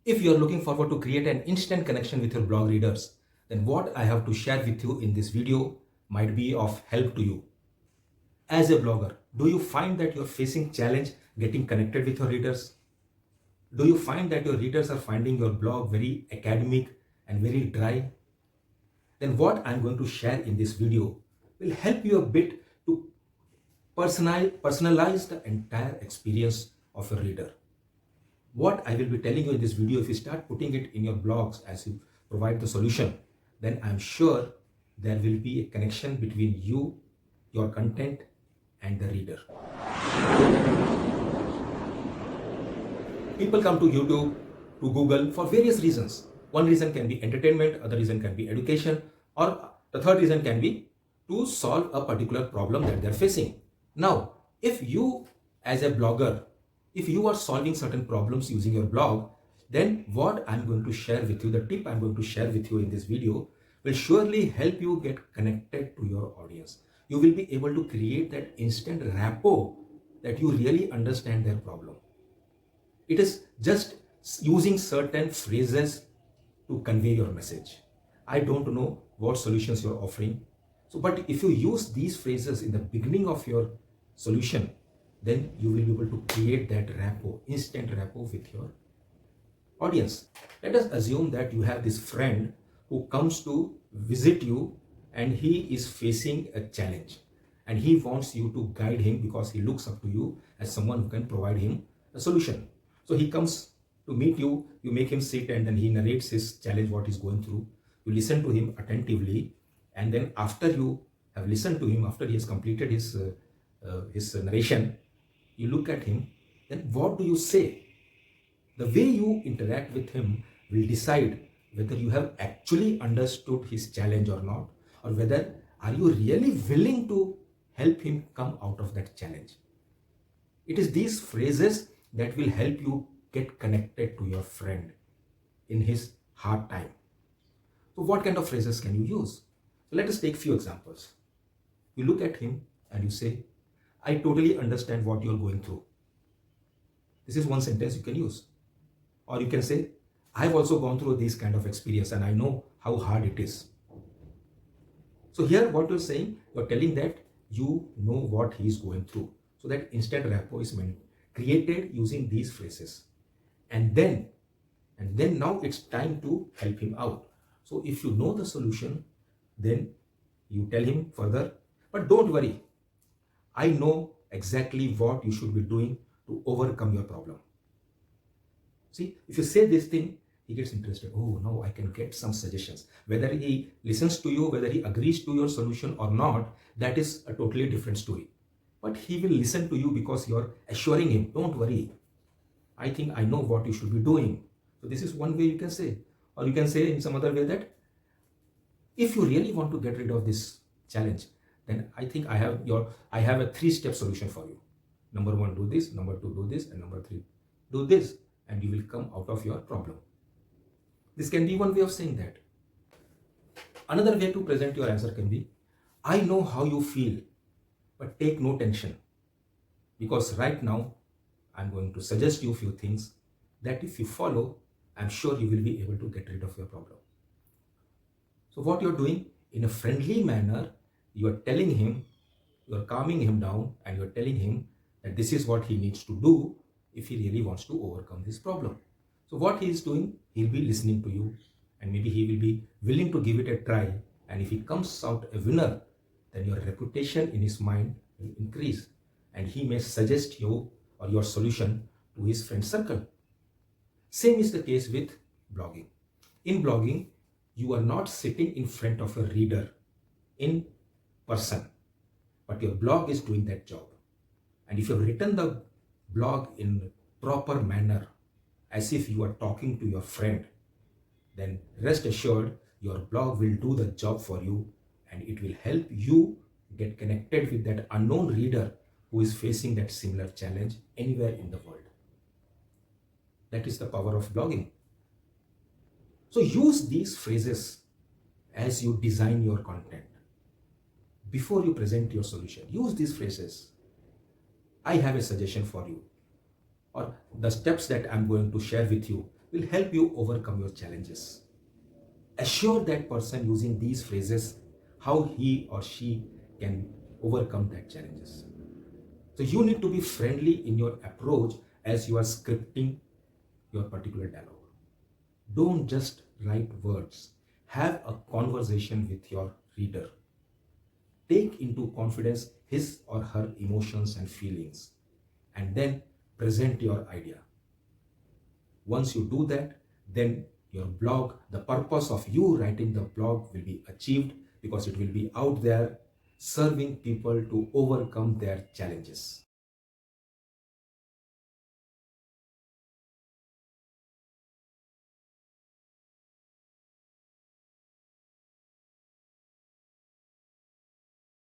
If you are looking forward to create an instant connection with your blog readers, then what I have to share with you in this video might be of help to you. As a blogger, do you find that you're facing challenge getting connected with your readers? Do you find that your readers are finding your blog very academic and very dry? Then what I'm going to share in this video will help you a bit to personalize the entire experience of your reader. What I will be telling you in this video, if you start putting it in your blogs as you provide the solution, then I'm sure there will be a connection between you, your content, and the reader. People come to YouTube, to Google for various reasons. One reason can be entertainment, other reason can be education, or the third reason can be to solve a particular problem that they're facing. Now, if you as a blogger, if you are solving certain problems using your blog, then what I'm going to share with you, the tip I'm going to share with you in this video will surely help you get connected to your audience. You will be able to create that instant rapport that you really understand their problem. It is just using certain phrases to convey your message. I don't know what solutions you're offering. But if you use these phrases in the beginning of your solution, then you will be able to create that rapport, instant rapport with your audience. Let us assume that you have this friend who comes to visit you and he is facing a challenge and he wants you to guide him because he looks up to you as someone who can provide him a solution. So he comes to meet you, you make him sit and then he narrates his challenge, what he's going through. You listen to him attentively, and then after you have listened to him, after he has completed his narration, you look at him, then what do you say? The way you interact with him will decide whether you have actually understood his challenge or not, or whether are you really willing to help him come out of that challenge. It is these phrases that will help you get connected to your friend in his hard time. So what kind of phrases can you use? So let us take few examples. You look at him and you say, I totally understand what you're going through. This is one sentence you can use. Or you can say, I've also gone through this kind of experience and I know how hard it is. So here what you're saying, you're telling that you know what he's going through. So that instant rapport is created using these phrases. And then now it's time to help him out. So if you know the solution, then you tell him further, but don't worry, I know exactly what you should be doing to overcome your problem. See, if you say this thing, he gets interested. Oh, no, I can get some suggestions. Whether he listens to you, whether he agrees to your solution or not, that is a totally different story. But he will listen to you because you're assuring him, don't worry, I think I know what you should be doing. So this is one way you can say. Or you can say in some other way that if you really want to get rid of this challenge, then I think I have a 3-step solution for you. Number 1, do this. Number 2, do this. And number 3, do this. And you will come out of your problem. This can be one way of saying that. Another way to present your answer can be, I know how you feel, but take no tension. Because right now, I'm going to suggest you a few things that if you follow, I'm sure you will be able to get rid of your problem. So what you're doing, in a friendly manner, you're telling him, you're calming him down, and you're telling him that this is what he needs to do if he really wants to overcome this problem. So what he is doing, he'll be listening to you, and maybe he will be willing to give it a try. And if he comes out a winner, then your reputation in his mind will increase, and he may suggest you or your solution to his friend circle. Same is the case with blogging. In blogging, you are not sitting in front of a reader in person, but your blog is doing that job. And if you have written the blog in proper manner, as if you are talking to your friend, then rest assured your blog will do the job for you, and it will help you get connected with that unknown reader who is facing that similar challenge anywhere in the world. That is the power of blogging. So use these phrases as you design your content. Before you present your solution, use these phrases. I have a suggestion for you, or the steps that I'm going to share with you will help you overcome your challenges. Assure that person using these phrases how he or she can overcome that challenges. So you need to be friendly in your approach as you are scripting your particular dialogue. Don't just write words. Have a conversation with your reader. Take into confidence his or her emotions and feelings, and then present your idea. Once you do that, then your blog, the purpose of you writing the blog will be achieved, because it will be out there serving people to overcome their challenges.